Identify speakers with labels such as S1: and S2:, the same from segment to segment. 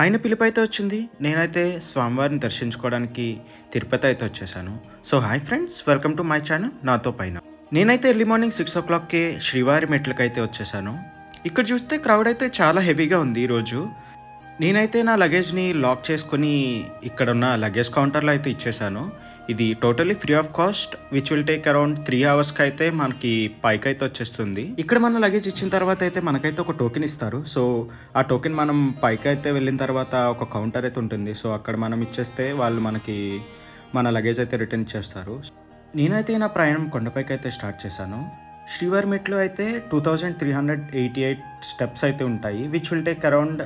S1: ఆయన పిలుపైతే వచ్చింది. నేనైతే స్వామివారిని దర్శించుకోవడానికి తిరుపతి అయితే వచ్చేసాను. So hi friends, welcome to my channel నాతో పైన. నేనైతే ఎర్లీ మార్నింగ్ 6:00కే శ్రీవారి మెట్లకైతే వచ్చేసాను. ఇక్కడ చూస్తే క్రౌడ్ అయితే చాలా హెవీగా ఉంది ఈరోజు. నేనైతే నా లగేజ్‌ని లాక్ చేసుకొని ఇక్కడున్న లగేజ్ కౌంటర్‌లో అయితే ఇచ్చేసాను. ఇది totally free of cost which will take around 3 అవర్స్‌కి అయితే మనకి పైకైతే వచ్చేస్తుంది. ఇక్కడ మన లగేజ్ ఇచ్చిన తర్వాత అయితే మనకైతే ఒక టోకెన్ ఇస్తారు. సో ఆ టోకెన్ మనం పైకైతే వెళ్ళిన తర్వాత ఒక కౌంటర్ అయితే ఉంటుంది. సో అక్కడ మనం ఇచ్చేస్తే వాళ్ళు మనకి మన లగేజ్ అయితే రిటర్న్ ఇచ్చేస్తారు. నేనైతే నా ప్రయాణం కొండపైకైతే స్టార్ట్ చేశాను. శ్రీవారి మెట్లు అయితే 2388 స్టెప్స్ అయితే ఉంటాయి which will take around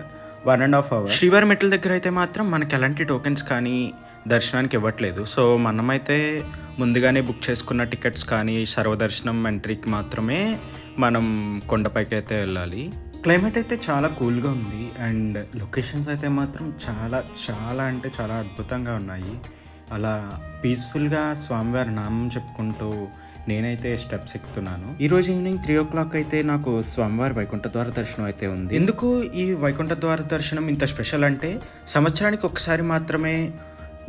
S1: 1.5 hour. శ్రీవారి మెట్ల దగ్గర అయితే మాత్రం మనకి ఎలాంటి టోకెన్స్ కానీ దర్శనానికి ఇవ్వట్లేదు. సో మనమైతే ముందుగానే బుక్ చేసుకున్న టికెట్స్ కానీ సర్వదర్శనం ఎంట్రీకి మాత్రమే మనం కొండపైకి అయితే వెళ్ళాలి. క్లైమేట్ అయితే చాలా కూల్గా ఉంది అండ్ లొకేషన్స్ అయితే మాత్రం చాలా చాలా అంటే చాలా అద్భుతంగా ఉన్నాయి. అలా పీస్ఫుల్గా స్వామివారి నామం చెప్పుకుంటూ నేనైతే స్టెప్స్ ఎక్కుతున్నాను. ఈరోజు ఈవినింగ్ 3:00 అయితే నాకు స్వామివారి వైకుంఠ ద్వార దర్శనం అయితే ఉంది. ఎందుకు ఈ వైకుంఠ ద్వార దర్శనం ఇంత స్పెషల్ అంటే, సంవత్సరానికి ఒకసారి మాత్రమే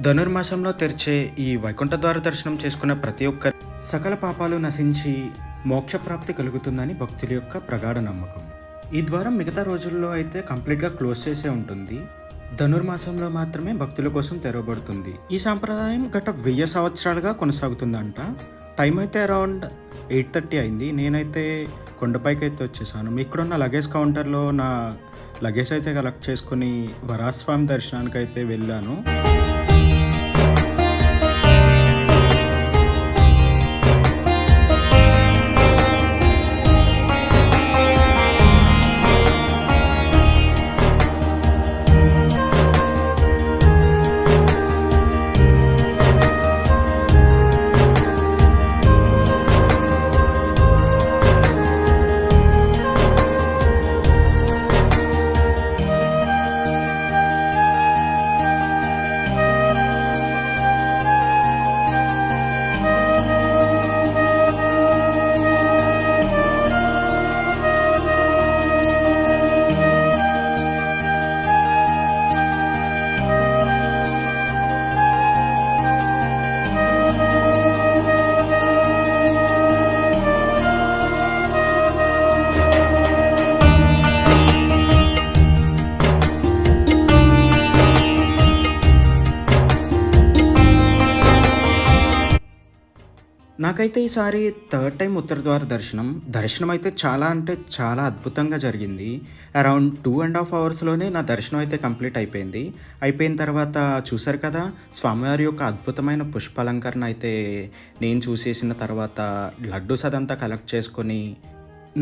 S1: ధనుర్మాసంలో తెరిచే ఈ వైకుంఠ ద్వార దర్శనం చేసుకున్న ప్రతి ఒక్కరి సకల పాపాలు నశించి మోక్షప్రాప్తి కలుగుతుందని భక్తుల యొక్క ప్రగాఢ నమ్మకం. ఈ ద్వారం మిగతా రోజుల్లో అయితే కంప్లీట్గా క్లోజ్ చేసే ఉంటుంది. ధనుర్మాసంలో మాత్రమే భక్తుల కోసం తెరవబడుతుంది. ఈ సాంప్రదాయం గత 1000 సంవత్సరాలుగా కొనసాగుతుందంట. టైం అయితే అరౌండ్ 8:30 అయింది. నేనైతే కొండపైకి అయితే వచ్చేసాను. ఇక్కడున్న లగేజ్ కౌంటర్లో నా లగేజ్ అయితే కలెక్ట్ చేసుకుని వరాహస్వామి దర్శనానికి అయితే వెళ్ళాను. నాకైతే ఈసారి థర్డ్ టైం ఉత్తర ద్వార దర్శనం అయితే చాలా అంటే చాలా అద్భుతంగా జరిగింది. అరౌండ్ 2.5 అవర్స్లోనే నా దర్శనం అయితే కంప్లీట్ అయిపోయింది. అయిపోయిన తర్వాత చూశారు కదా, స్వామివారి యొక్క అద్భుతమైన పుష్పాలంకరణ అయితే నేను చూసేసిన తర్వాత లడ్డూస్ అదంతా కలెక్ట్ చేసుకొని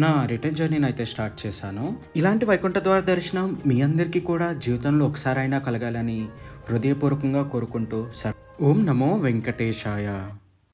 S1: నా రిటర్న్ జర్నీని అయితే స్టార్ట్ చేశాను. ఇలాంటి వైకుంఠ ద్వార దర్శనం మీ అందరికీ కూడా జీవితంలో ఒకసారైనా కలగాలని హృదయపూర్వకంగా కోరుకుంటూ ఓం నమో వెంకటేశాయ.